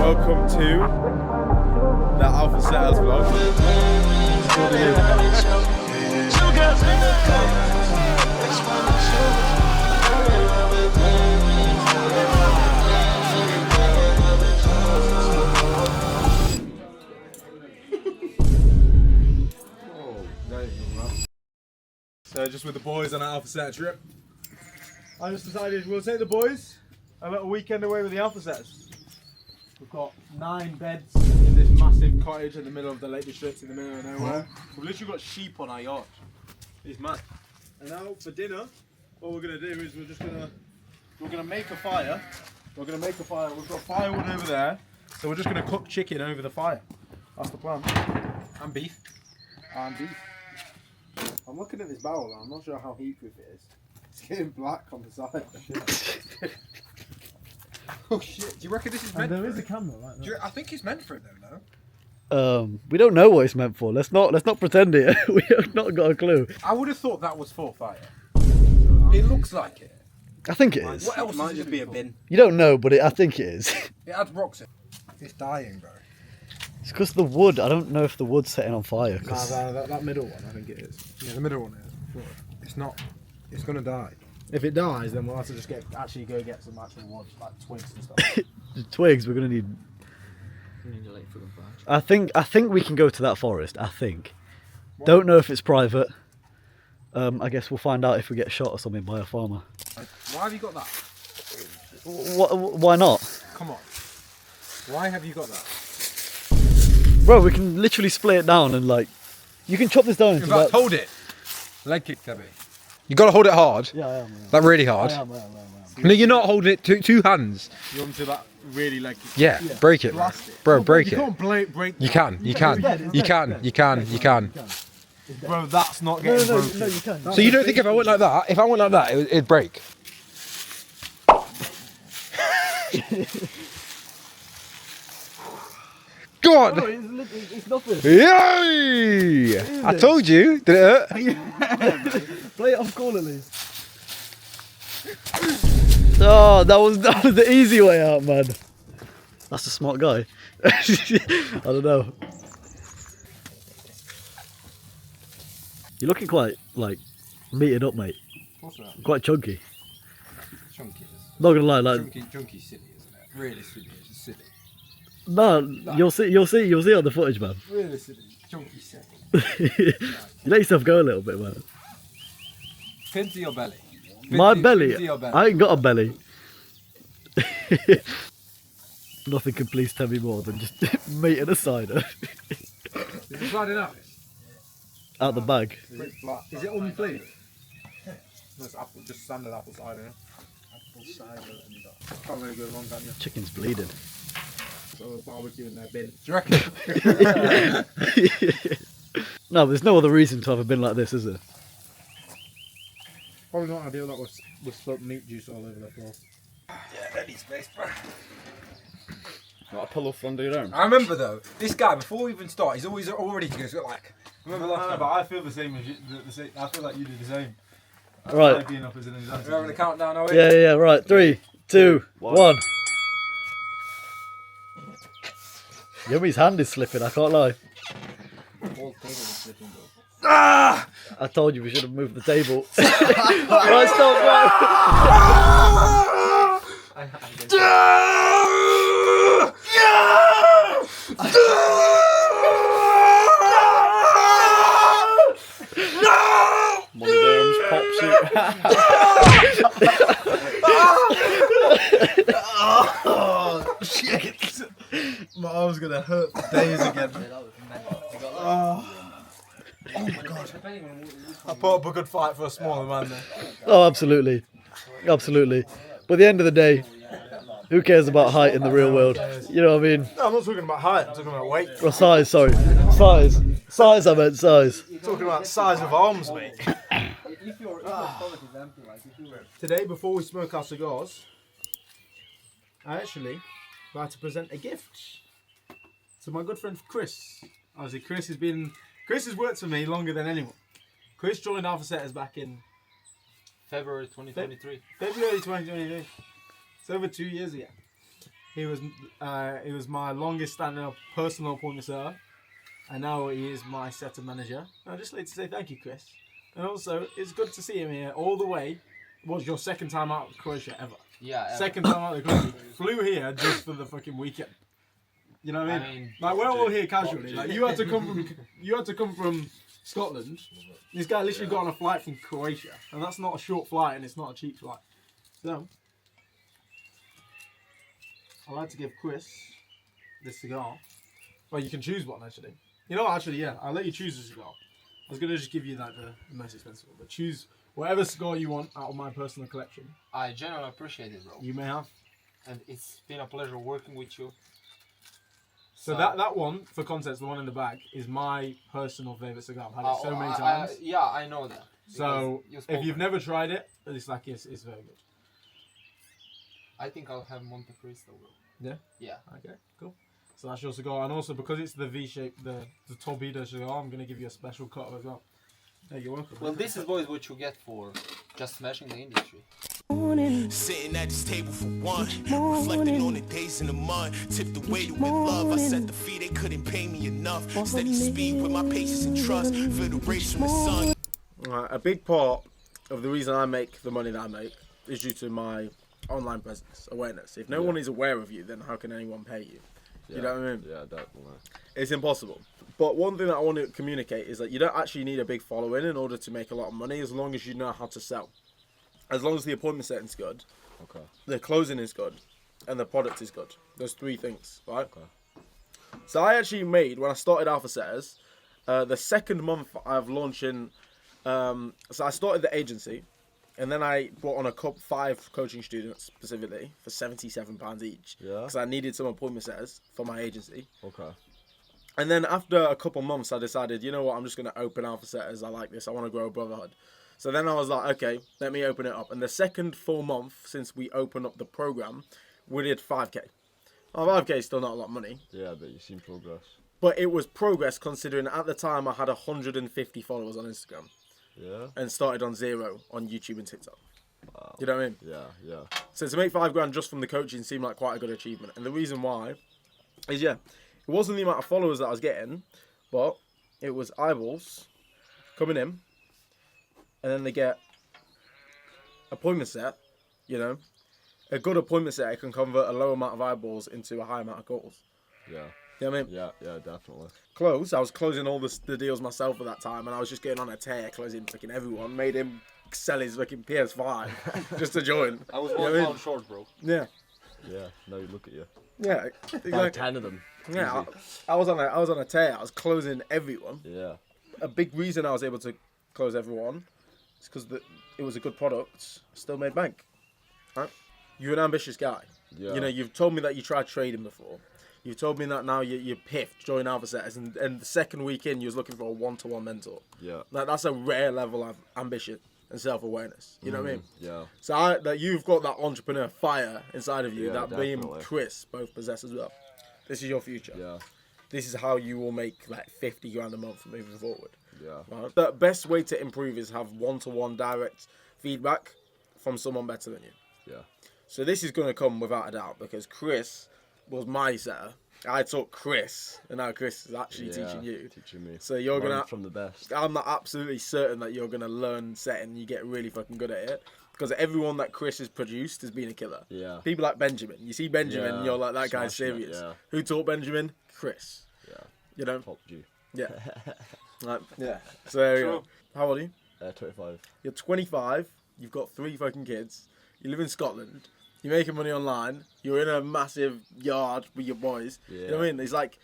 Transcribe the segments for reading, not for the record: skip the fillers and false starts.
Welcome to the Alpha Setters vlog. So just with the boys on an Alpha Setter trip. I just decided we'll take the boys a little weekend away with the Alpha Setters. We've got 9 beds in this massive cottage in the middle of the Lake District, in the middle of nowhere. We've literally got sheep on our yacht. It's mad. And now for dinner, what we're gonna do is we're gonna make a fire. We've got firewood over there, so we're just gonna cook chicken over the fire. That's the plan. And beef. And beef. I'm looking at this barrel and I'm not sure how heat-proof it is. It's getting black on the side. Oh shit! Do you reckon this is meant? There is a camera right there. I think it's meant for it though. No. We don't know what it's meant for. Let's not pretend it. We have not got a clue. I would have thought that was for fire. It looks like it. I think it is. What else Might is just it be a for? bin. You don't know, but I think it is. It had rocks in. It's dying, bro. It's because the wood. I don't know if the wood's setting on fire. 'Cause That middle one, I think it is. Yeah, the middle one is. It's not. It's gonna die. If it dies, then we'll have to just go get some actual wood, like twigs and stuff. the twigs. We're gonna need. We need a late for the branch. I think we can go to that forest. I think. Don't know if it's private. I guess we'll find out if we get shot or something by a farmer. Why have you got that? Why not? Come on. Why have you got that? Bro, we can literally split it down and like. You can chop this down into In fact, about. hold it. Leg kick, Debbie. You gotta hold it hard. Yeah, I am. Like really hard. I am. No, you're not holding it two hands. You want me to like really like? Yeah, break it, Blast it. bro. Break You it. can't break. You can. You can. You can. You can. You can. Bro, that's not getting broken. No, you can. So you don't think if I went like that, it'd break? Go on! It's nothing. Yay! I told you. Did it hurt? Play it off call at least. Oh, that was the easy way out, man. That's a smart guy. I don't know. You're looking quite like meated up, mate. What's that? Quite chunky. Chunky. Not gonna lie, like Chunky silly, isn't it? Really silly. It's silly. no, you'll see on the footage, man. Really silly. Chunky silly. You let yourself go a little bit, man. Pin to your belly. My belly? Pin to your belly. I ain't got a belly. Nothing can please tell me more than just meat and a cider Is it sliding out? out the bag. Is it unflavored? No, it's apple, just standard apple cider. Apple cider and can't really go wrong, can you? Chicken's bleeding. So barbecue in their bin. Do you reckon? No, there's no other reason to have a bin like this, is there? Probably not ideal that with spilt meat juice all over the floor. Yeah, any space, bro. Not a pillow under your arm. I remember though, this guy before we even start, he's always all ready to go. So like, remember last time? But I feel the same as you. I feel like you do the same. Right. Being up as an example. We're having a countdown, are we? Yeah, right. 3, 2, 1. Yummy's hand is slipping, I can't lie. Ah! I told you we should have moved the table. Right, stop, One of the arms pops Oh shit! My arm's gonna hurt for days again. Oh my god! I put up a good fight for a smaller man there. Oh, absolutely. Absolutely. But at the end of the day, who cares about height in the real world? You know what I mean? No, I'm not talking about height. I'm talking about weight. Or size, sorry. Size. Size, I meant size. I'm talking about size of arms, mate. Today, before we smoke our cigars, I actually like to present a gift to my good friend Chris. Obviously, Chris has worked for me longer than anyone. Chris joined Alpha Setters back in February 2023. February 2023. It's over 2 years ago. He was my longest standing personal appointment setter, and now he is my setter manager. I'd just like to say thank you, Chris. And also, it's good to see him here all the way. Was your second time out of Croatia ever? Yeah. Ever. Second time out of the country. Flew here just for the fucking weekend. You know what I mean? Like we're all here casually. Like you had to come from Scotland. This guy literally got on a flight from Croatia, and that's not a short flight, and it's not a cheap flight. So I'd like to give Chris this cigar. Well, you can choose one actually. You know what? Actually, yeah, I'll let you choose the cigar. I was gonna just give you like the most expensive one, but choose whatever cigar you want out of my personal collection. I genuinely appreciate it, bro. You may have. And it's been a pleasure working with you. So that one, for context, the one in the bag, is my personal favourite cigar. I've had it so many times. Yeah, I know that. So if you've never tried it, it's like it's very good. I think I'll have Monte Cristo, bro. Yeah? Yeah. Okay, cool. So that's your cigar, and also because it's the V-shape, the Torpedo cigar, I'm gonna give you a special cut as well. Yeah, you're welcome. Well, this is boys what you get for just smashing the industry. Sitting at this table for one, reflecting on the days in the mud. Tipped the way to with love. I set the fee, they couldn't pay me enough. Steady speed with my patience and trust. Feel the race from the sun. A big part of the reason I make the money that I make is due to my online presence, awareness. If no one is aware of you, then how can anyone pay you? You know what I mean? Yeah, definitely. It's impossible. But one thing that I want to communicate is that you don't actually need a big following in order to make a lot of money, as long as you know how to sell. As long as the appointment setting's good, Okay. the closing is good, and the product is good. Those three things, right? Okay. So I actually made, when I started Alpha Setters, the second month I've launching, so I started the agency, and then I brought on 5 coaching students specifically for £77 each. Yeah. Because I needed some appointment setters for my agency. Okay. And then after a couple months, I decided, you know what, I'm just going to open Alpha Setters. I like this. I want to grow a brotherhood. So then I was like, okay, let me open it up. And the second full month since we opened up the program, we did 5K. Now, 5K is still not a lot of money. Yeah, but you've seen progress. But it was progress considering at the time I had 150 followers on Instagram. Yeah. And started on 0 on YouTube and TikTok. Wow. You know what I mean? Yeah. So to make £5 just from the coaching seemed like quite a good achievement. And the reason why is, it wasn't the amount of followers that I was getting, but it was eyeballs coming in, and then they get appointment set, you know. A good appointment set can convert a low amount of eyeballs into a high amount of calls. Yeah. You know what I mean? Yeah, definitely. I was closing all the deals myself at that time, and I was just getting on a tear, closing fucking everyone. Made him sell his fucking PS5 just to join. I was You know one what I mean? pound short, bro. Yeah, Yeah. Now you look at you. yeah, Like exactly. 10 of them. Yeah, Easy. I was on a tear. I was closing everyone. Yeah. A big reason I was able to close everyone is because it was a good product. Still made bank. Right? You're an ambitious guy. Yeah. You know, you've told me that you tried trading before. You've told me that now you're piffed, join Alpha Setters, and the second week in, you was looking for a one-to-one mentor. Yeah. Like, that's a rare level of ambition and self-awareness. You know what I mean? Yeah. So that you've got that entrepreneur fire inside of you Yeah, that me and definitely. Chris both possess as well. This is your future. Yeah. This is how you will make like 50 grand a month moving forward. Yeah. Right? The best way to improve is have one-to-one direct feedback from someone better than you. Yeah. So this is going to come without a doubt because Chris was my setter. I taught Chris, and now Chris is actually teaching you. Teaching me. So you're Learn gonna. from the best. I'm absolutely certain that you're gonna learn setting. You get really fucking good at it because everyone that Chris has produced has been a killer. Yeah. People like Benjamin. You see Benjamin, Yeah, you're like that guy's smashing it, serious. yeah. Who taught Benjamin? Chris. Yeah. You know. Top G. Yeah. Like, yeah. So there you go. How old are you? 25. You're 25. You've got 3 fucking kids. You live in Scotland. You're making money online. You're in a massive yard with your boys. You know what I mean? It's like,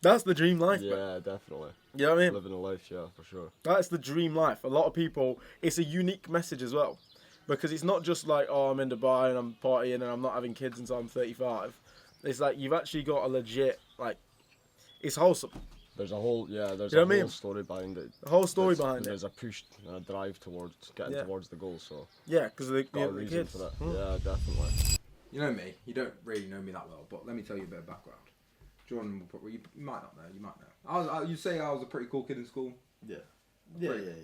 that's the dream life, man. Yeah, definitely. You know what I mean? Living a life, yeah, for sure. That's the dream life. A lot of people, it's a unique message as well. Because it's not just like, oh, I'm in Dubai and I'm partying and I'm not having kids until I'm 35. It's like, you've actually got a legit, like, it's wholesome. There's a whole, there's You know a what I whole mean? story behind it. The whole story There's- behind it. There's a push and a drive towards getting Yeah. towards the goal, so Yeah, because of got a the reason kids. for that. Mm. Yeah, definitely. You know me. You don't really know me that well, but let me tell you a bit of background. Jordan, you might not know. You might know. You say I was a pretty cool kid in school. Yeah.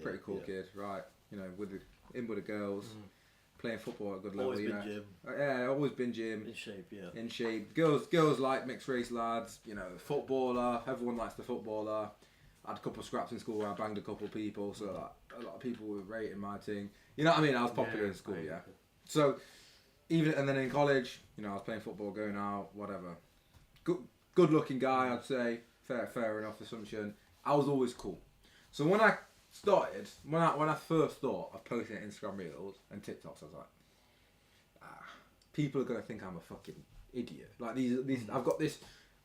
Pretty cool kid, right? You know, with the girls, playing football at a good level. Always you been know. gym. Yeah, always been gym. In shape, yeah. In shape. Girls like mixed race lads. You know, footballer. Everyone likes the footballer. I had a couple of scraps in school where I banged a couple of people, so like, a lot of people were rating my thing. You know what I mean? I was popular in school, yeah. So even and then in college, you know, I was playing football, going out, whatever. Good looking guy, I'd say. Fair enough assumption. I was always cool. So when I started, when I first thought of posting Instagram reels and TikToks, I was like, people are gonna think I'm a fucking idiot. Like these, I've got this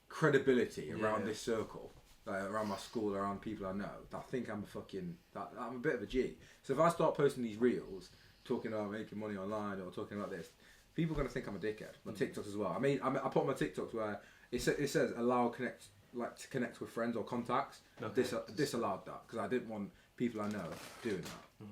credibility around this circle, like around my school, around people I know, that I think I'm I'm a bit of a G. So if I start posting these reels, talking about making money online or talking about this, people are gonna think I'm a dickhead. My TikToks as well. I mean, I put on my TikToks where it says allow to connect with friends or contacts. Okay. Disallowed that because I didn't want people I know doing that.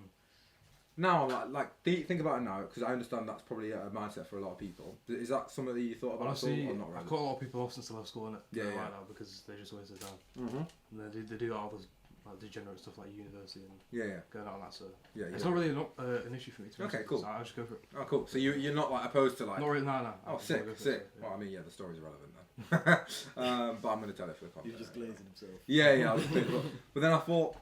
Now I'm think about it now because I understand that's probably a mindset for a lot of people. Is that something that you thought about Honestly, at all or not really? I've cut a lot of people off since I left school, innit? Yeah, Right yeah. now because they just waste their time. Mm-hmm. And they do all this like degenerate stuff like university and Yeah. going out on that. So Yeah. it's not really an issue for me. To be Okay, honest, cool. So I just go for it. Oh, cool. So you're not like opposed to like. Not really. No. Oh, I just sick. wanna go for it, Well, yeah. I mean, yeah, the story's irrelevant then. But I'm going to tell it for the content. You're just glazing himself. Yeah, I was thinking, but then I thought,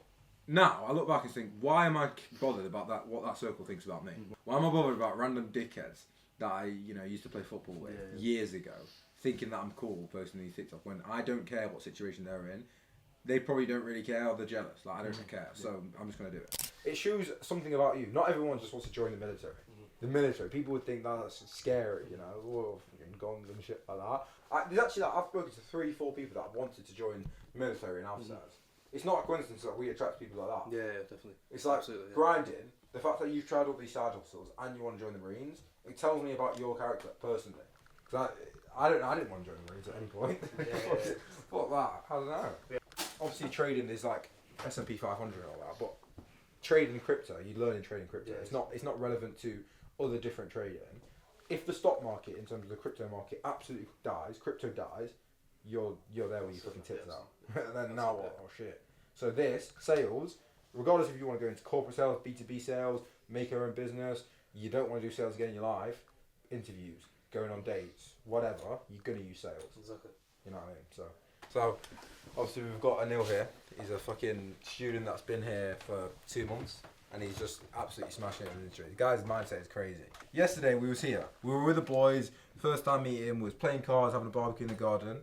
now I look back and think, why am I bothered about that? What that circle thinks about me? Why am I bothered about random dickheads that I, used to play football with years ago, thinking that I'm cool posting these TikTok when I don't care what situation they're in. They probably don't really care or they're jealous. Like I don't care, so I'm just going to do it. It shows something about you. Not everyone just wants to join the military. The military, people would think that's scary, whoa, fucking guns and shit like that. There's actually I've spoken to 3-4 people that have wanted to join the military in Alpha Sats. It's not a coincidence that we attract people like that. Yeah, definitely. It's like Absolutely, yeah. grinding. The fact that you've tried all these side hustles and you want to join the Marines, it tells me about your character personally. Because I didn't want to join the Marines at any point. Fuck that. I don't know. Obviously, trading is like S&P 500 and all that, but trading crypto, you learn in trading crypto. Yeah, It's not relevant to other different trading. If the stock market, in terms of the crypto market, absolutely dies, crypto dies, you're there with your fucking tits out. And then now what? Oh shit. So this sales, regardless if you want to go into corporate sales, B2B sales, make your own business, you don't want to do sales again in your life, interviews, going on dates, whatever, you're gonna use sales. Exactly. You know what I mean? So obviously we've got Anil here. He's a fucking student that's been here for 2 months. And he's just absolutely smashing it in the industry. The guy's mindset is crazy. Yesterday we was here. We were with the boys. First time meeting was playing cards, having a barbecue in the garden.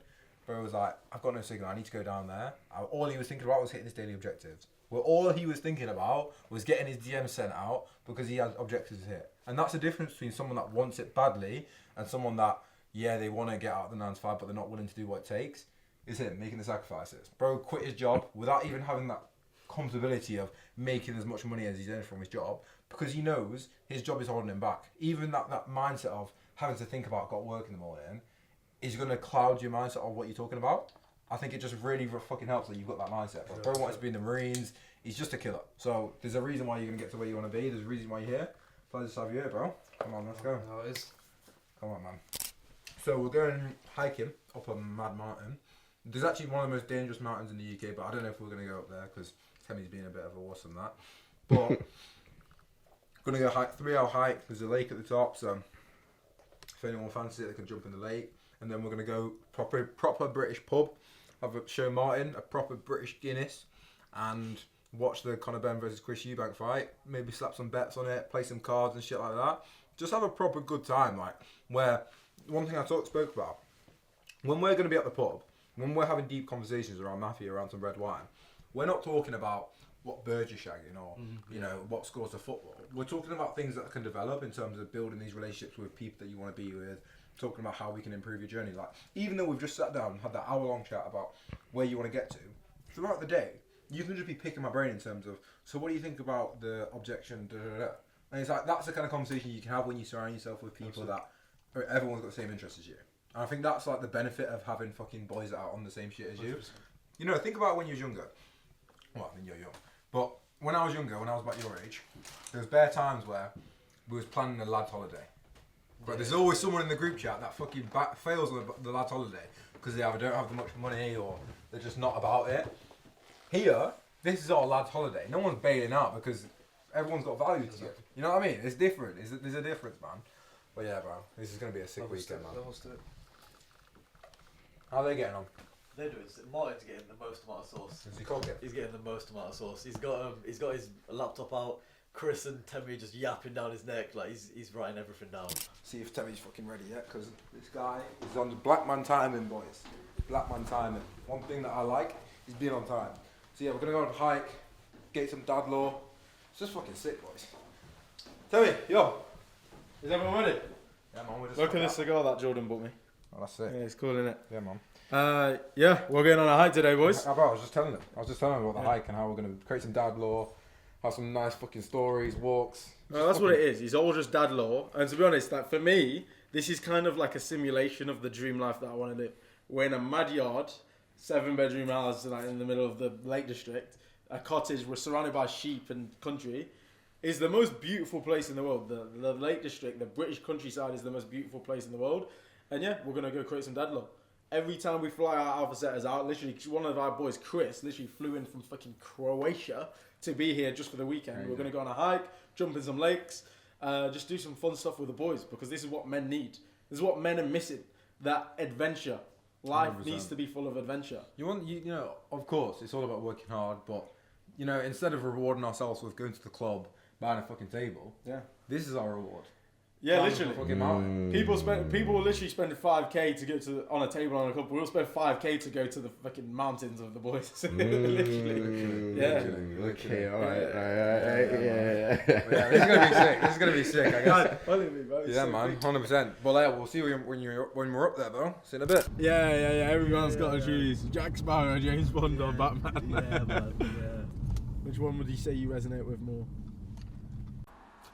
Bro was like, I've got no signal. I need to go down there. All he was thinking about was hitting his daily objectives. Well, all he was thinking about was getting his DM sent out because he had objectives to hit. And that's the difference between someone that wants it badly and someone that, they want to get out of the 9 to 5, but they're not willing to do what it takes. Is him making the sacrifices. Bro quit his job without even having that comfortability of making as much money as he's earned from his job because he knows his job is holding him back. Even that mindset of having to think about got work in the morning is going to cloud your mindset of what you're talking about. I think it just really fucking helps that you've got that mindset. But bro wants to be in the Marines. He's just a killer. So there's a reason why you're going to get to where you want to be. There's a reason why you're here. Pleasure to have you here, bro. Come on, let's go. No, it is. Come on, man. So we're going hiking up a mad mountain. There's actually one of the most dangerous mountains in the UK, but I don't know if we're going to go up there because Temmie's being a bit of a wuss on that. But going to go hike, 3-hour hike. There's a lake at the top, so if anyone fancies it, they can jump in the lake. And then we're going to go proper British pub, have a show Martin, a proper British Guinness, and watch the Conor Benn versus Chris Eubank fight. Maybe slap some bets on it, play some cards and shit like that. Just have a proper good time, like where one thing I spoke about when we're going to be at the pub. When we're having deep conversations around Mafia, around some red wine, we're not talking about what bird you're shagging or what scores of football. We're talking about things that can develop in terms of building these relationships with people that you want to be with, talking about how we can improve your journey. Like, even though we've just sat down and had that hour-long chat about where you want to get to, throughout the day, you can just be picking my brain in terms of, so what do you think about the objection, And it's like, that's the kind of conversation you can have when you surround yourself with people that everyone's got the same interests as you. And I think that's like the benefit of having fucking boys that are on the same shit as you. 100%. Think about when you was younger. Well, I mean, you're young. But when I was younger, when I was about your age, there was bare times where we was planning a lad's holiday. But there's always someone in the group chat that fucking fails on the lad's holiday because they either don't have that much money or they're just not about it. Here, this is our lad's holiday. No one's bailing out because everyone's got value to it. You know what I mean? It's different. There's a difference, man. But yeah, bro, this is gonna be a sick weekend, man. How are they getting on? They're doing. Martin's getting the most amount of sauce. Is he cooking? He's getting the most amount of sauce. He's got his laptop out. Chris and Temi just yapping down his neck like he's writing everything down. See if Temi's fucking ready yet, because this guy is on the black man timing, boys. Black man timing. One thing that I like is being on time. So yeah, we're gonna go on a hike, get some dad law. It's just fucking sick, boys. Temi, yo. Is everyone ready? Yeah, man, we're just Look at fucking this out. cigar that Jordan bought me. Oh, that's Yeah, it. it's cool, isn't it? Yeah, man. Yeah, we're going on a hike today, boys. Bro, I was just telling him. about the hike and how we're gonna create some dad law, have some nice fucking stories, walks. No, that's what it is. It's all just dad law. And to be honest, like for me, this is kind of like a simulation of the dream life that I want to live. We're in a mad yard, 7-bedroom house, like in the middle of the Lake District, a cottage. We're surrounded by sheep and country. It's the most beautiful place in the world. The Lake District, the British countryside, is the most beautiful place in the world. And yeah, we're gonna go create some dad law. Every time we fly our alpha setters out, literally one of our boys, Chris, literally flew in from fucking Croatia to be here just for the weekend. We're gonna go on a hike, jump in some lakes, just do some fun stuff with the boys, because this is what men need. This is what men are missing. That adventure. Life 100%. needs to be full of adventure. You know, of course, it's all about working hard, but you know, instead of rewarding ourselves with going to the club, buying a fucking table, Yeah. this is our reward. Yeah, Climbing literally. the fucking mountain. People will literally spend 5k to go to on a table on a club. We'll spend 5k to go to the fucking mountains of the boys. Literally. Yeah. Okay, alright, yeah. This is gonna be sick. This is gonna be sick. I guess. Yeah, Yeah, man, 100%. Well, yeah, we'll see you when we're up there, bro. See you in a bit. Yeah. Everyone's got to choose Jack Sparrow, James Bond, or Batman. Yeah, man. Yeah. Which one would you say you resonate with more?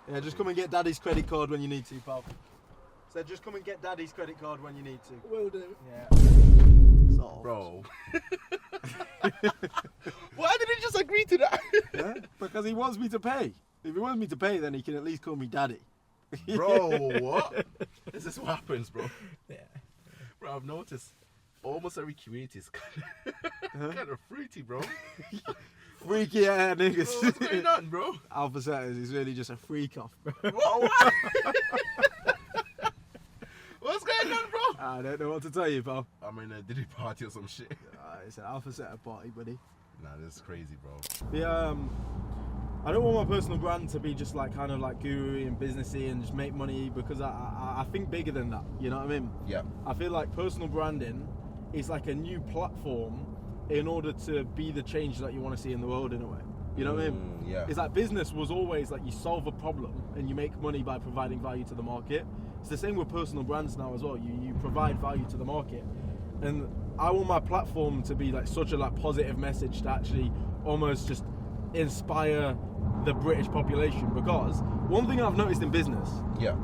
Yeah, just come and get Daddy's credit card when you need to, pal. So just come and get Daddy's credit card when you need to. Will do. Yeah. Sort of. Bro. Why did he just agree to that? Yeah, because he wants me to pay. If he wants me to pay, then he can at least call me Daddy. Bro, what? This is what happens, bro. Yeah. Bro, I've noticed almost every community is kind of fruity, bro. Freaky ass niggas. Bro, what's going on, bro? Alpha Setters is really just a freak off, bro. Whoa, what? What's going on, bro? I don't know what to tell you, pal. I'm in a Diddy party or some shit. It's an Alpha Setter party, buddy. Nah, this is crazy, bro. Yeah, I don't want my personal brand to be just like kind of like guru and businessy and just make money, because I think bigger than that. You know what I mean? Yeah. I feel like personal branding is like a new platform in order to be the change that you want to see in the world in a way. You know what I mean? Yeah. It's like business was always like you solve a problem and you make money by providing value to the market. It's the same with personal brands now as well. You provide value to the market. And I want my platform to be like such a like positive message to actually almost just inspire the British population, because one thing I've noticed in business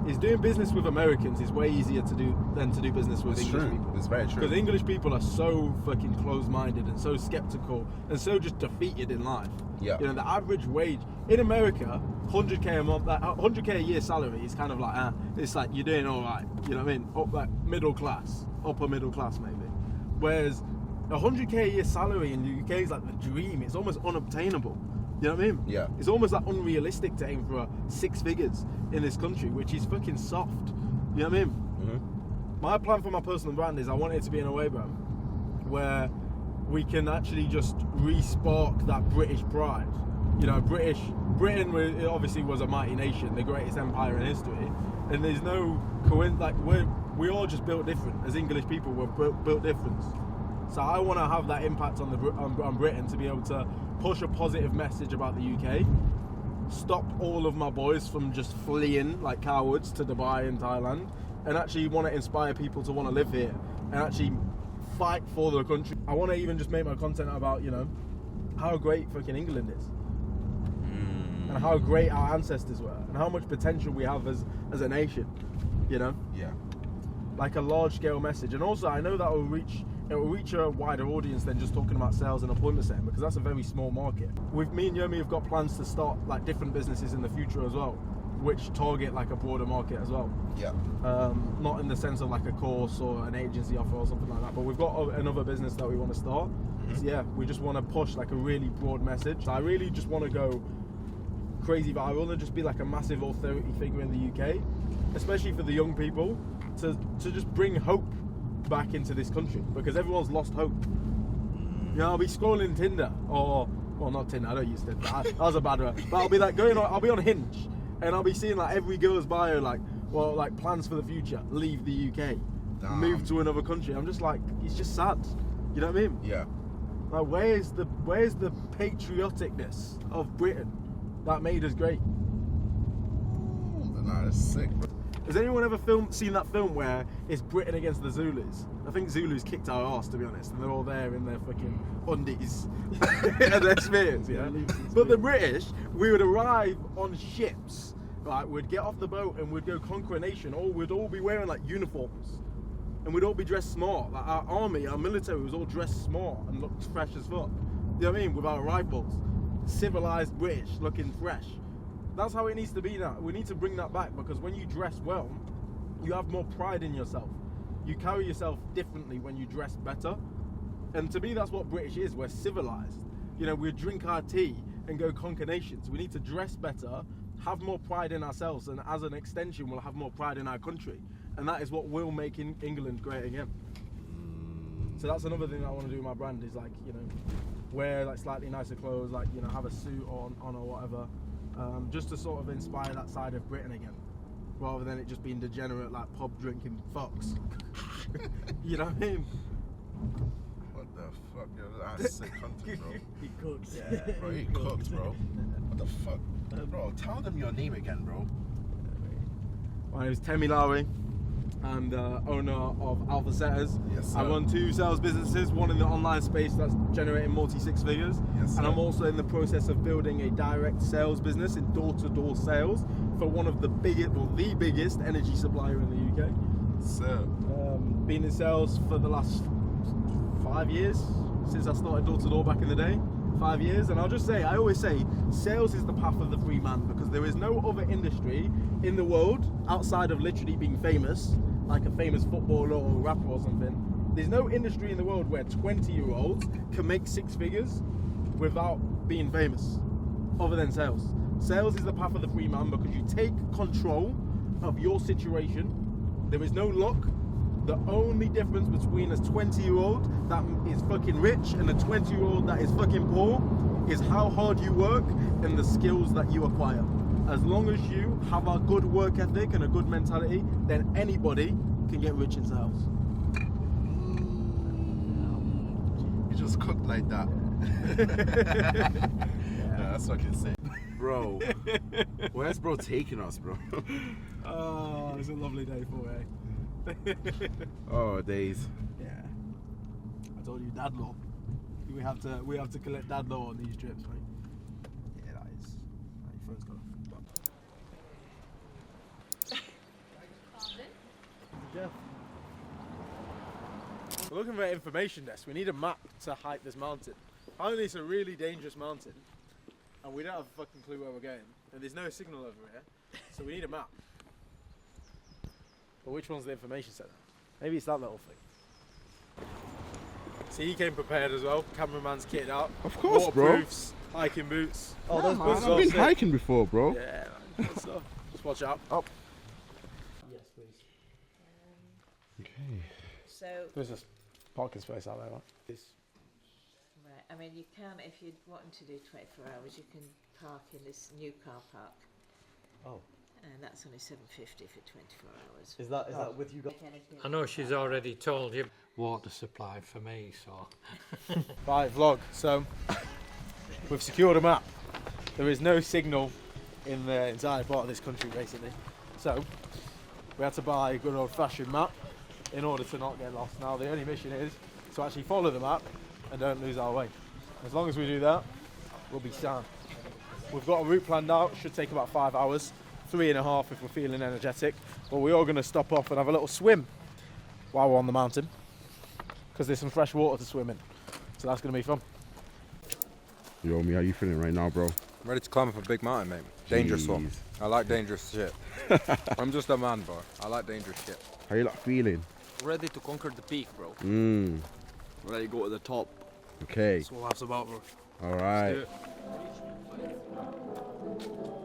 is doing business with Americans is way easier to do than to do business with English people. It's very true. Because English people are so fucking closed-minded and so skeptical and so just defeated in life. Yeah. You know, the average wage in America, 100k a month, 100k a year salary is kind of like, it's like you're doing all right. You know what I mean? Up like middle class, upper middle class maybe. Whereas 100k a year salary in the UK is like the dream. It's almost unobtainable. You know what I mean? Yeah. It's almost like unrealistic to aim for 6 figures in this country, which is fucking soft. You know what I mean? Mm-hmm. My plan for my personal brand is I want it to be in a way, bro, where we can actually just re-spark that British pride. You know, Britain obviously was a mighty nation, the greatest empire in history, and there's no we all just built different. As English people, we're built different. So I want to have that impact on Britain to be able to push a positive message about the UK, stop all of my boys from just fleeing like cowards to Dubai and Thailand, and actually want to inspire people to want to live here and actually fight for the country. I want to even just make my content about, you know, how great fucking England is. And how great our ancestors were, and how much potential we have as a nation, you know? Yeah. Like a large scale message. And also I know that it will reach a wider audience than just talking about sales and appointment setting, because that's a very small market. With me and Yomi, we've got plans to start like different businesses in the future as well, which target like a broader market as well. Yeah. Not in the sense of like a course or an agency offer or something like that, but we've got another business that we want to start. So yeah, we just want to push like a really broad message. I really just want to go crazy viral and just be like a massive authority figure in the UK, especially for the young people, to just bring hope back into this country, because everyone's lost hope. You know, I'll be scrolling Tinder, or well, not Tinder. I don't use Tinder. That was a bad one. But I'll be like I'll be on Hinge, and I'll be seeing like every girl's bio like, well, like plans for the future, leave the UK, move to another country. I'm just like, it's just sad. You know what I mean? Yeah. Like, where's the patrioticness of Britain that made us great? Nah, that's sick, bro. Has anyone ever seen that film where it's Britain against the Zulus? I think Zulus kicked our arse, to be honest, and they're all there in their fucking undies and their spears, yeah? But the British, we would arrive on ships, right? We'd get off the boat and we'd go conquer a nation, or we'd all be wearing like uniforms, and we'd all be dressed smart. Like our army, our military was all dressed smart and looked fresh as fuck. You know what I mean? With our rifles, civilized British, looking fresh. That's how it needs to be now. We need to bring that back, because when you dress well, you have more pride in yourself. You carry yourself differently when you dress better. And to me, that's what British is. We're civilized. You know, we drink our tea and go conquer nations. We need to dress better, have more pride in ourselves, and as an extension, we'll have more pride in our country. And that is what will make England great again. So that's another thing that I want to do with my brand, is like, you know, wear like slightly nicer clothes, like, you know, have a suit on or whatever. Just to sort of inspire that side of Britain again, rather than it just being degenerate like pub drinking fucks. You know what I mean? What the fuck? Yo, that's sick content, bro. He cooks. Yeah, bro, he cooks, bro. What the fuck? Bro, tell them your name again, bro. My name is Temi Lowry. I'm the owner of Alpha Setters. Yes, sir. I run 2 sales businesses, one in the online space that's generating multi-6 figures. Yes, and sir. I'm also in the process of building a direct sales business in door-to-door sales for one of the biggest, well, the biggest energy supplier in the UK. So, Been in sales for the last 5 years, since I started door-to-door back in the day. 5 years. And I'll just say, I always say, sales is the path of the free man, because there is no other industry in the world outside of literally being famous, like a famous footballer or rapper or something. There's no industry in the world where 20-year-olds can make 6 figures without being famous, other than sales. Sales is the path of the free man, because you take control of your situation. There is no luck. The only difference between a 20-year-old that is fucking rich and a 20-year-old that is fucking poor is how hard you work and the skills that you acquire. As long as you have a good work ethic and a good mentality, then anybody can get rich in sales. you just cooked like that. Yeah, that's fucking sick. Bro, where's bro taking us, bro? Oh, it's a lovely day for it. Oh, days. Yeah. I told you, dad law. We have to collect dad law on these trips, right? Yeah, that is. Right, your phone's gone off. Yeah. We're looking for an information desk. We need a map to hike this mountain. Apparently it's a really dangerous mountain, and we don't have a fucking clue where we're going. And there's no signal over here, so we need a map. But which one's the information center? Maybe it's that little thing. See, he came prepared as well. Cameraman's kitted out. Of course, bro. Waterproofs, hiking boots. Oh, those Man, boots I've are been sick. hiking before, bro. Yeah, good stuff. Just watch out. Up. Yes, please. Okay. So, There's a parking space out there, right? right, I mean, you can, if you're wanting to do 24 hours, you can park in this new car park. Oh. And that's only $7.50 for 24 hours. Is that with you guys? I know she's already told you water supply for me, so. Right, vlog. So, we've secured a map. There is no signal in the entire part of this country, basically. So, we had to buy a good old-fashioned map in order to not get lost. Now, the only mission is to actually follow the map and don't lose our way. As long as we do that, we'll be sound. We've got a route planned out. Should take about 5 hours. 3.5 if we're feeling energetic, but we are going to stop off and have a little swim while we're on the mountain, because there's some fresh water to swim in, so that's going to be fun. Yo, me, how you feeling right now, bro? I'm ready to climb up a big mountain, mate. Dangerous one. Jeez. I like dangerous shit. I'm just a man, bro. I like dangerous shit. How you like feeling? Ready to conquer the peak, bro. Ready to go to the top. Okay. So we'll have some water. All right. Let's do it.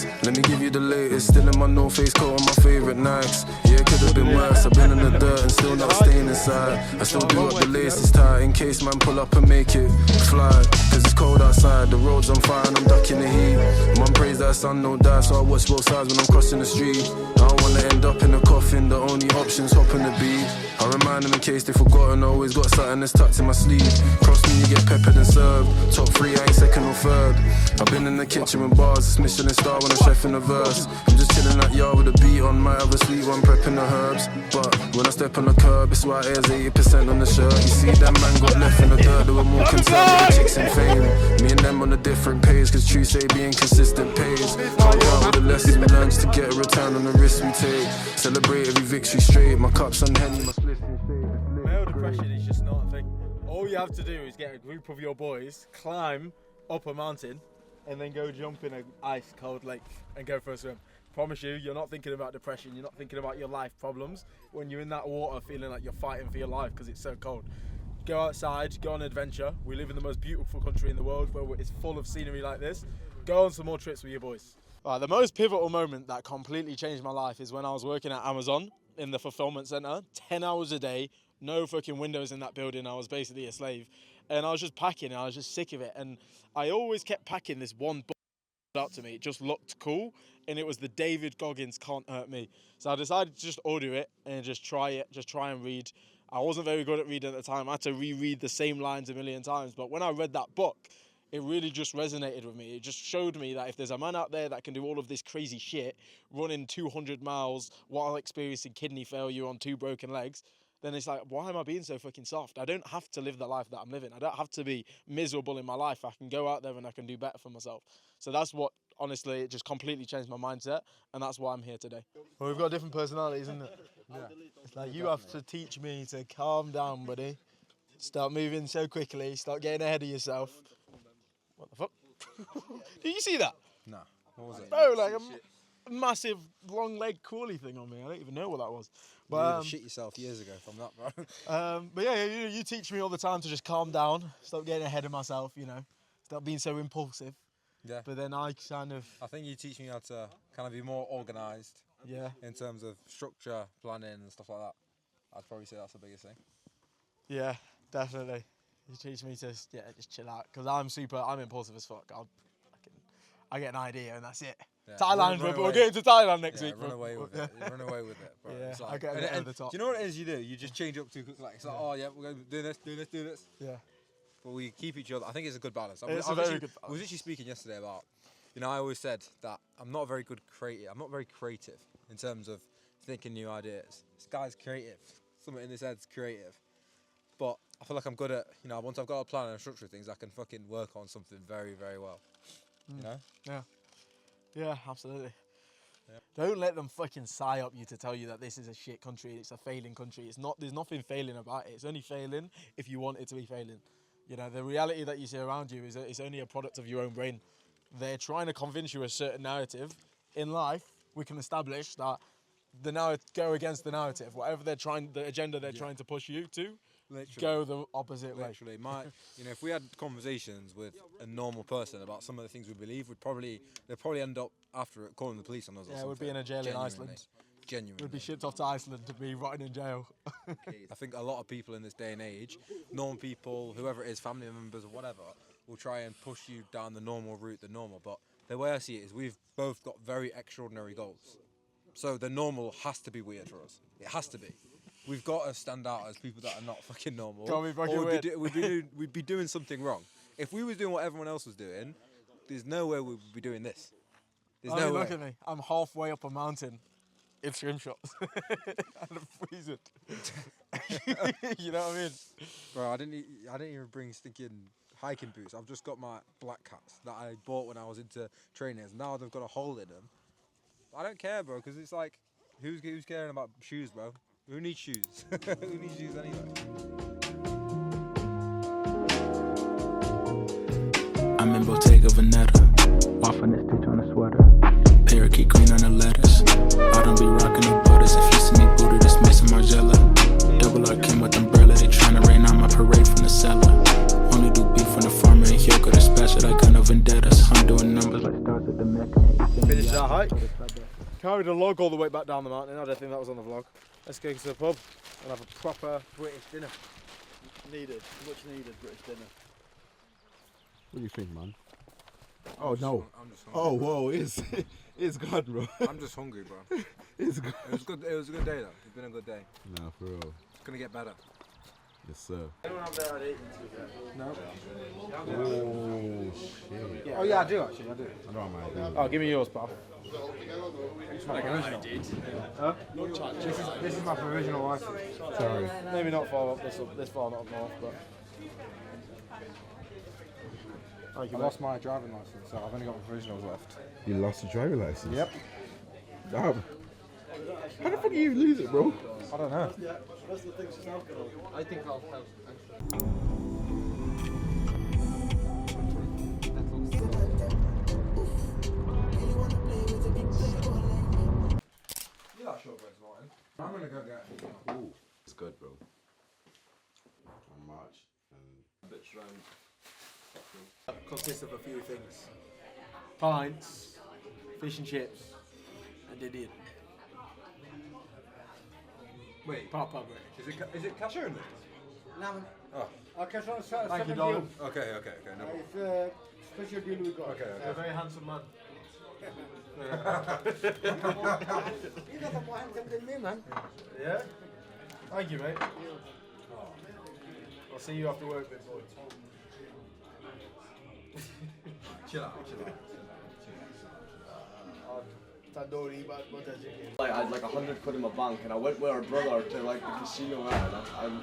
nights. Let me give you the latest. Still in my North Face coat on my favourite nights. Yeah, it could have been worse. I've been in the dirt and still not staying inside. I still do up the laces tight in case man pull up and make it fly. Cause it's cold outside, the road's on fire and I'm ducking the heat. Mum prays that sun don't die, so I watch both sides when I'm crossing the street. I don't wanna end up in a coffin, the only option's hopping the beat. I remind them in case they forgotten, I always got something that's tucked in my sleeve. Cross me, you get peppered and served. Top 3, I ain't second or third. I've been in the kitchen with bars, it's Michelin star when I'm chefing a verse. I'm just chilling that yard with a beat on, might have a sweet one prepping the herbs. But when I step on the curb, it's why airs 80% on the shirt. You see that man got left in the dirt, they were more concerned with the chicks and fame. Me and them on a different page, cause true say being consistent pays. Can't count with the lessons we learned to get a return on the risks we take. Celebrate every victory straight, my cup's on Henny, my spliff's in shade. Male depression is just not a thing. All you have to do is get a group of your boys, climb up a mountain, and then go jump in an ice cold lake and go for a swim. Promise you, you're not thinking about depression, you're not thinking about your life problems when you're in that water feeling like you're fighting for your life because it's so cold. Go outside, go on an adventure. We live in the most beautiful country in the world where it's full of scenery like this. Go on some more trips with your boys. The most pivotal moment that completely changed my life is when I was working at Amazon in the fulfillment center, 10 hours a day, no fucking windows in that building. I was basically a slave. And I was just packing and I was just sick of it. And I always kept packing this one book up to me. It just looked cool. And it was the David Goggins Can't Hurt Me. So I decided to just order it and just try it, just try and read. I wasn't very good at reading at the time. I had to reread the same lines a million times. But when I read that book, it really just resonated with me. It just showed me that if there's a man out there that can do all of this crazy shit, running 200 miles while experiencing kidney failure on 2 broken legs, then it's like, why am I being so fucking soft? I don't have to live the life that I'm living. I don't have to be miserable in my life. I can go out there and I can do better for myself. So that's what, honestly, it just completely changed my mindset, and that's why I'm here today. Well, we've got different personalities, isn't it? Yeah. It's like, you have to teach me to calm down, buddy. Start moving so quickly, start getting ahead of yourself. What the fuck? Did you see that? No. What was it? Bro, like a massive long leg crawly thing on me. I don't even know what that was. But you shit yourself years ago from that, bro. But yeah, you teach me all the time to just calm down, stop getting ahead of myself, you know, stop being so impulsive. Yeah. But then I think you teach me how to kind of be more organised. Yeah. In terms of structure, planning, and stuff like that. I'd probably say that's the biggest thing. Yeah, definitely. You teach me to just chill out, because I'm impulsive as fuck. I get an idea and that's it. Yeah, Thailand, but we're going to Thailand next week. Run away with it. Run away with it, bro. Yeah, it's like, I get a bit over the top. Do you know what it is you do? You just change up too quick. Like, it's like, oh yeah, we're going to do this. Yeah. But we keep each other. I think it's a good balance. It's a very good balance. I was actually speaking yesterday about, I always said that I'm not very creative in terms of thinking new ideas. This guy's creative. Something in his head's creative. But I feel like I'm good at, once I've got a plan and a structure of things, I can fucking work on something very, very well. You know? Yeah. Yeah, absolutely. Yeah. Don't let them fucking sigh up you to tell you that this is a shit country, it's a failing country. It's not. There's nothing failing about it. It's only failing if you want it to be failing. The reality that you see around you is it's only a product of your own brain. They're trying to convince you a certain narrative. In life, we can establish that go against the narrative. Whatever the agenda they're trying to push you to, go the opposite way. Literally, if we had conversations with a normal person about some of the things we believe, they'd probably end up after it calling the police on us. Yeah, we'd be in a jail in Iceland. Genuinely. We'd be shipped off to Iceland to be rotting in jail. I think a lot of people in this day and age, normal people, whoever it is, family members or whatever, will try and push you down the normal route, but the way I see it is we've both got very extraordinary goals. So the normal has to be weird for us. It has to be. We've got to stand out as people that are not fucking normal. Can't be fucking weird. We'd be doing something wrong. If we was doing what everyone else was doing, there's no way we'd be doing this. There's no way. Look at me. I'm halfway up a mountain in swim shorts. And I'm freezing. You know what I mean? Bro, I didn't even bring stinking hiking boots. I've just got my black cats that I bought when I was into trainers. Now they've got a hole in them. I don't care, bro, because it's like, who's caring about shoes, bro? Who needs shoes? Who needs shoes anyway? I'm in Bottega Veneta, waffling this stitch on a sweater, parakeet green on the lettuce. I don't be rocking the butters. If you see me booted, it's Mason Margiela. Double R came with umbrella, they tryna rain on my parade from the cellar. Only do beef from the farmer and Hyoko, dispatch it like gun of vendettas. I'm doing numbers like stars at the Mecca. Finished our hike. Carried a log all the way back down the mountain. I don't think that was on the vlog. Let's go to the pub and have a proper British dinner. Needed, much needed British dinner. What do you think, man? Oh no. I'm just Oh whoa, it's gone, bro. I'm just hungry, bro. It's gone. It was good. It was a good day though. It's been a good day. Nah, for real. It's gonna get better. Yes, sir. Anyone up there had eaten today? No. Oh, shit. Oh yeah, I do actually. I do. I know I might do. Oh, give me yours, pal. Huh? This is my provisional license. Sorry. Maybe not far up this far, not up north, but. Thank you, I mate. lost my driving license, so I've only got provisionals left. You lost your driving license? Yep. Damn. How the fuck do you lose it, bro? I don't know. Yeah, that's the thing, it's alcohol. I think I'll help. You like shortbreads, Martin? I'm gonna go get. Ooh, it's good, bro. On March. And Bitch round. Consists of a few things: pints, fish and chips, and Indian. Wait, Papa bread. is it cashew in this? No. Oh. Okay, so Thank you, darling. Okay. No. It's a special deal we got. Okay. A very handsome man. You got a more handsome than me, man. Yeah? Thank you, mate. I'll see you after work, big boy. Chill out. Tandoori, butter chicken. Like I had like 100 quid in my bank, and I went with her brother to like the casino, and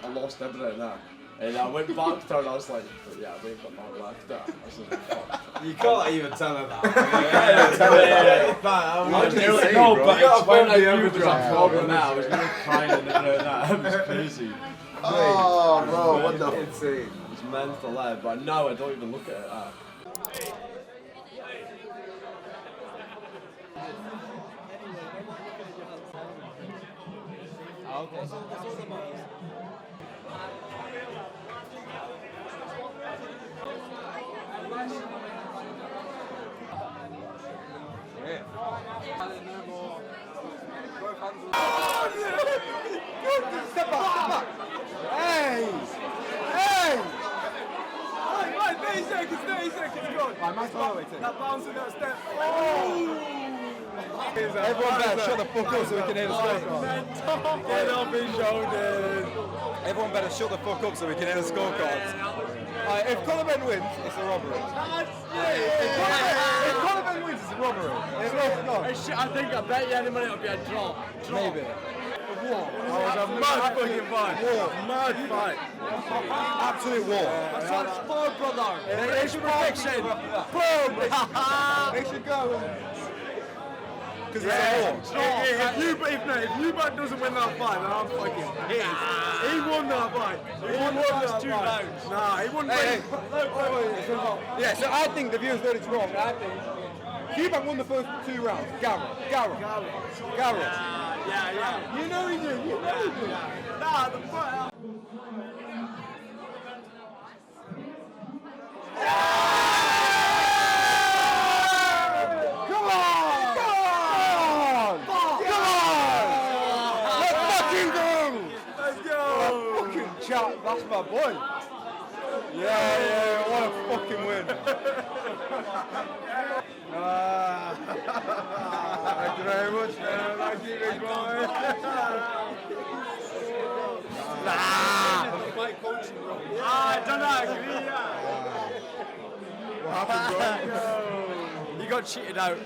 I lost everything there. And I went back to her and I was like, yeah, we ain't got that left. I was like, fuck. You can't even tell her that. I was nearly, no, but it's when I knew it was a problem now. I was nearly crying and everything like that. It was crazy. oh, bro, what the Insane. It's mental, but now I don't even look at it. Step back. Hey! Right, 30 seconds, gone. That bounce in that step. Everyone better shut the fuck up so we can hear the scorecard. Get off his shoulders. Everyone better shut the fuck up so we can hear the scorecards. Right, if Colin wins, it's a robbery. If Colin wins, it's a robbery. I bet you any money it'll be a draw. Maybe. That was a mad fucking fight. Mad fight. Absolute war. That's what it's for, brother. Nation protection. Boom. They should go. Because it's a war. If Eubank doesn't win that fight, then I'm fucking pissed. He won that fight. He won that 2 rounds. Nah, he won. Yeah, so I think the viewers got it wrong. I think Eubank won the first 2 rounds. Garrett. Yeah. You know he did. Nah, the fight. Come on! Let's fucking go! Let's go! Fucking chat, that's my boy. Yeah, what a fucking win. Thank you very much, man. Thank you, big boy. I don't agree. What happened, bro? You got cheated out.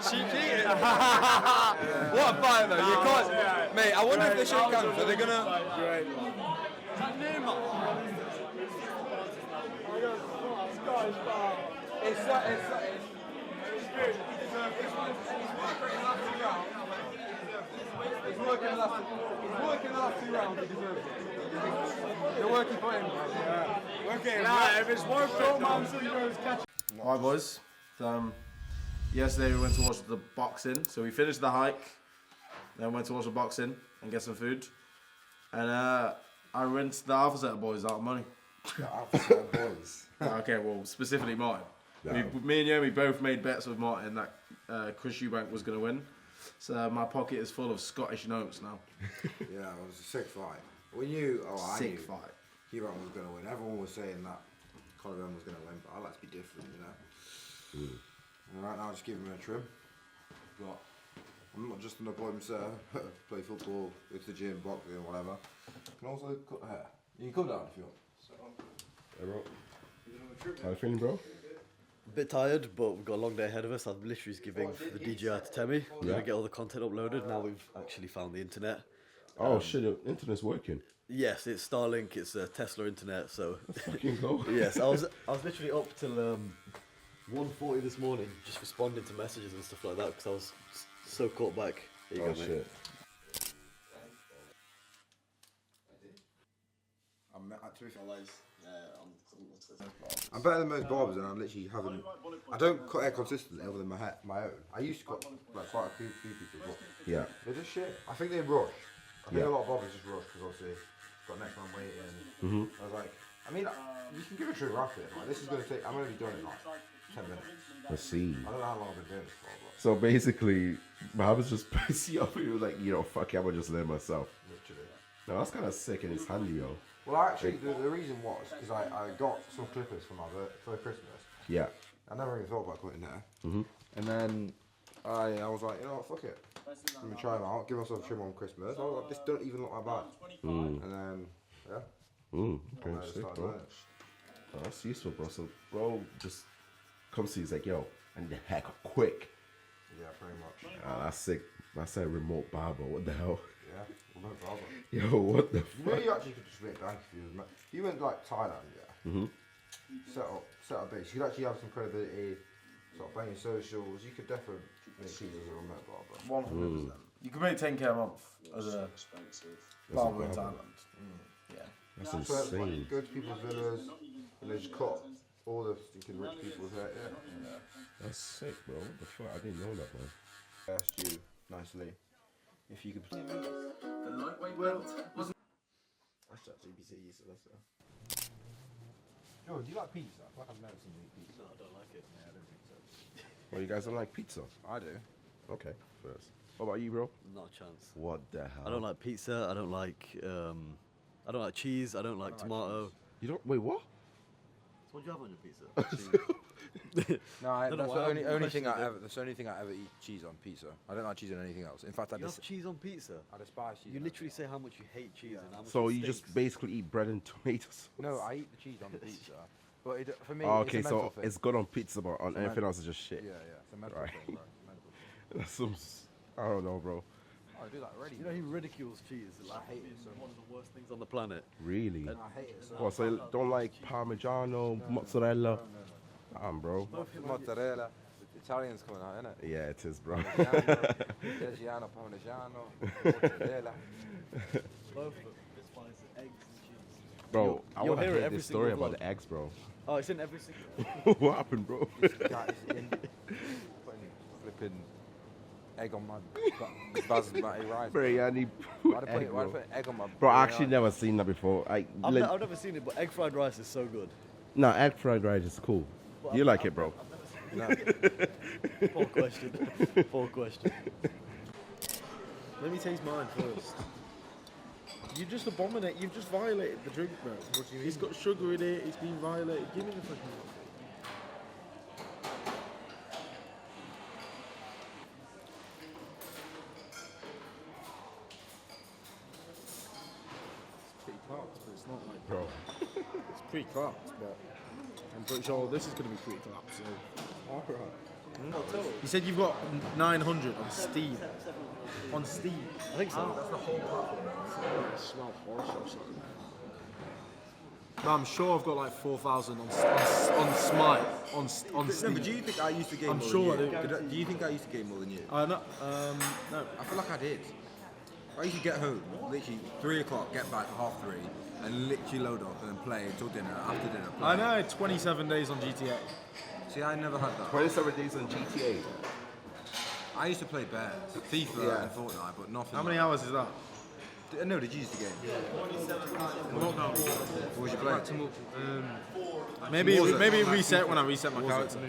Cheated? What a fight, though. You can't. Mate, I wonder if they shake hands. Are they gonna. Great. He's working the last 2 rounds. He deserves it. You're working for him. Yeah. Okay, nah, if it's worth it, man, so you guys catch. Alright, boys. Yesterday we went to watch the boxing, so we finished the hike, then went to watch the boxing and get some food, and I rinsed the Alpha Set boys out of money. The Alpha Set boys. Okay, well, specifically mine. Me and Yomi both made bets with Martin that Chris Eubank was going to win. So my pocket is full of Scottish notes now. Yeah, it was a sick fight. We knew, I Sick knew fight. Eubank was going to win. Everyone was saying that Colin was going to win, but I like to be different, you know. And right now, just give him a trim. But I'm not just an appointment setter. Play football, go to the gym, boxing, whatever. I can also cut hair. You can come down if you want. Hey, bro. How you feeling, bro? A bit tired, but we've got a long day ahead of us. I'm literally just giving the DJI to Temi. We're going to get all the content uploaded. Now we've actually found the internet. Oh shit, the internet's working. Yes, it's Starlink. It's a Tesla internet. So That's fucking cool. yes, I was literally up till 1:40 this morning, just responding to messages and stuff like that because I was so caught back. Here you Oh go, mate. shit. I'm better than most barbers, and I literally haven't. I don't cut hair consistently other than my own. I used to cut like quite a few people, but Yeah. they're just shit. I think they rush. I think Yeah. a lot of barbers just rush because obviously got next man waiting. I was like, I mean, you can give a true rough it. Like, this is gonna take. I'm gonna be doing it in like 10 minutes. I see. I don't know how long I've been doing this for, but So basically, Mohammed's just pissy off. He was like, fuck it, I'm gonna just learn myself. literally. No, that's kind of sick and it's handy, yo. Well, actually, the reason was because I got some clippers for for Christmas. Yeah. I never even thought about cutting hair. Mhm. And then I was like, you know what, fuck it. Let me try them out. Give myself a trim on Christmas. I was like, this don't even look that bad. And then, yeah. Okay, I just sick, started bro. doing it. Oh, that's useful, bro. So, bro just comes to you, he's like, yo, I need a haircut quick. Yeah, pretty much. That's sick. That's a remote barber. What the hell? Yeah, well, no problem. Yo, what the You know, fuck? you actually could just make bank if you was. If you went like Thailand, yeah. Set up base. You could actually have some credibility. Sort of bang your socials. You could definitely make cheese as a remote barber. 100%. You can make 10k a month as a barber in Thailand. Yeah. That's So, insane. go to people's villas and they just cut all the stinking rich people's hair. Yeah. That's sick, bro. What the fuck? I didn't know that, man. I asked you nicely if you could. The lightweight belt wasn't. That's ChatGPT, so that's. Yo, do you like pizza? I feel like I've never seen you eat pizza. No, I don't like it. Yeah, I don't think so. Well, you guys don't like pizza? I do. Okay, first. What about you, bro? Not a chance. What the hell? I don't like pizza. I don't like cheese. I don't like tomato. You don't? Wait, what? What do you have on your pizza? Cheese. No, Don't know that's why the I'm only thing I questioning it. ever. That's the only thing I ever eat cheese on pizza. I don't like cheese on anything else. In fact, I You have just. cheese on pizza? I despise cheese. You on literally say how much you hate cheese and how much So it you just stinks. basically eat bread and tomatoes? No, I eat the cheese on the pizza. But for me, Oh, it's okay, a mental so thing. it's good on pizza, but on It's a everything men- else is just shit. Yeah, it's a mental Right. thing, bro. It's a mental thing. That's some. I don't know, bro. Oh, I do that already. You know he ridicules cheese. Like, I hate it so one of the worst things on the planet. Really? I hate it so What? So you don't like Parmigiano, mozzarella? Bro. Mozzarella. The Italian's coming out, innit? Yeah, it is, bro. Reggiano, Parmigiano, mozzarella. Both of them. Despise eggs and cheese. Bro, I You'll want to hear it hear every this story single about vlog. the eggs, bro. Oh, it's in every single. What happened, bro? Guys, in putting flipping egg on my basmati rice. Biryani. Why egg, they bro. put egg on my Bro, I biryani? actually never seen that before. I've never seen it, but egg fried rice is so good. No, egg fried rice is cool. You like it, bro? No. Poor question. Poor question. Let me taste mine first. You just abominate. You've just violated the drink, bro. What do you mean? It's got sugar in it. It's been violated. Give me the fucking. It's pretty class, but it's not like. Bro. It's pretty class, but I'm pretty sure this is going to be pretty class. So. You said you've got 900 on Steam. On Steam. I think so. That's the whole platform. I smell horse or something. No, I'm sure I've got like 4,000 on Smite. On Steam. No, but do you think I used to game I'm more sure than you? I do. Do you think I used to game more than you? No, no. I feel like I did. I used to get home, literally 3 o'clock, get back 3:30, and literally load up and then play until dinner. After dinner, play. I know, 27 days on GTA. See, I never had that. 27 days on GTA. I used to play Bears, FIFA, Yeah. and Fortnite, but nothing. How many like hours is that? No, did you used to game? What was you playing? Maybe reset when I reset my character.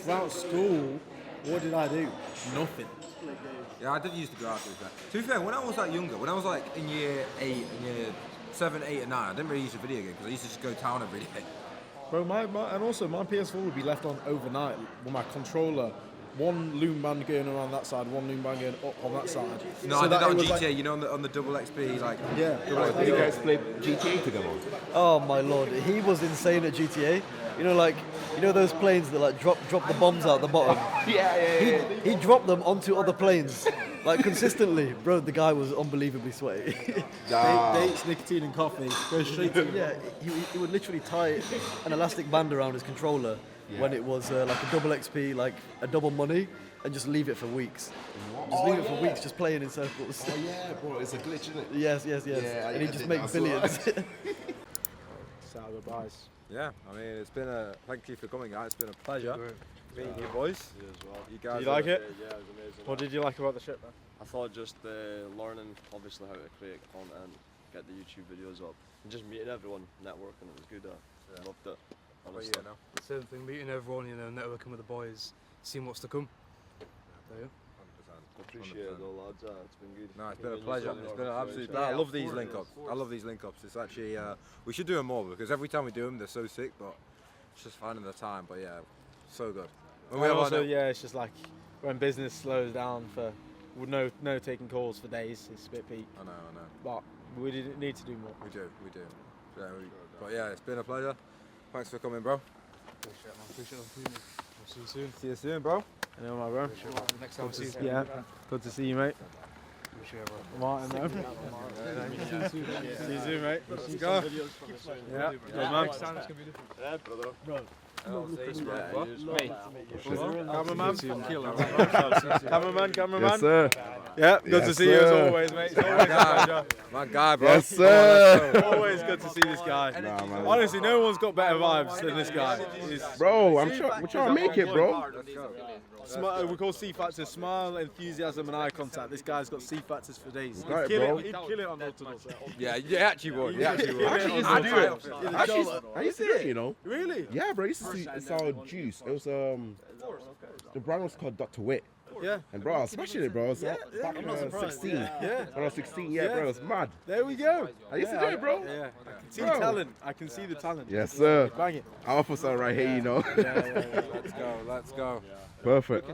Throughout school, what did I do? Nothing. Yeah, I did used to go out to that. To be fair, when I was like younger, when I was like in year 8, in year 7, 8 and 9, I didn't really use a video game because I used to just go town every day. Bro, and also my PS4 would be left on overnight with my controller. One loom band going around that side, one loom band going up on that side. No, I did that on GTA, you know, on the double XP, like. Yeah. Double XP. Did you guys play GTA together? Oh my lord, he was insane at GTA. You know, like, you know those planes that like drop the bombs out the bottom. He dropped them onto other planes, like consistently. Bro, the guy was unbelievably sweaty. Dates, nicotine, and coffee go straight to. Yeah, he would literally tie an elastic band around his controller when it was like a double XP, like a double money, and just leave it for weeks. Just leave it for weeks, just playing in circles. Oh yeah, bro, it's a glitch, isn't it? Yes. Yeah, and he I just did make that as billions. Sour goodbyes. Yeah, I mean, it's been a. Thank you for coming, guys. It's been a pleasure meeting you boys. You as well. You guys. Did you like it? Yeah, it was amazing. What did you like about the trip, man? I thought just learning, obviously, how to create content, get the YouTube videos up, and just meeting everyone, networking. It was good. I loved it. Honestly. Same thing, meeting everyone, you know, networking with the boys, seeing what's to come. There you go. Appreciate it though, lads. It's been good. No, it's been a pleasure. It's been an absolute pleasure. I love these link ups. I love these link ups. It's actually we should do them more because every time we do them, they're so sick. But it's just finding the time. But yeah, so good. And also, yeah, it's just like when business slows down for no taking calls for days. It's a bit peak. I know. But we need to do more. We do. Yeah, but yeah, it's been a pleasure. Thanks for coming, bro. Appreciate it. We'll see you soon. See you soon, bro. I know, my bro. Next time, see you. Yeah, good to see you, mate. Appreciate it, bro. Martin, though. See you soon, mate. Let's go. Yeah, good man. Next time it's going to be different. Yeah, brother. Bro. Cameraman. Yes, sir. Yeah, good to see you as always, mate. It's always a pleasure. My guy, bro. Yes, sir. Always good to see this guy. Nah, man. Honestly, no one's got better vibes than this guy. Bro, I'm sure we're trying to make it, bro. We call C factors smile, enthusiasm, and eye contact. This guy's got C factors for days. Got it, bro. He'd kill it on Ultimate. Yeah, you actually would. You actually would. Actually, used to do it. Actually, I used to do it, you know. Really? Yeah, bro. I used to see it's our juice. It was the brand was called Dr. Wit. Yeah. And bro, I was smashing it, bro. I was back when I was 16. Yeah. When I was 16, yeah, bro, it was mad. There we go. I used to do it, bro. Yeah. I can see Bro. talent. I can see the talent. Yes, sir. Bang it. I'll offer some right here, you know. Yeah. Let's go. Perfect.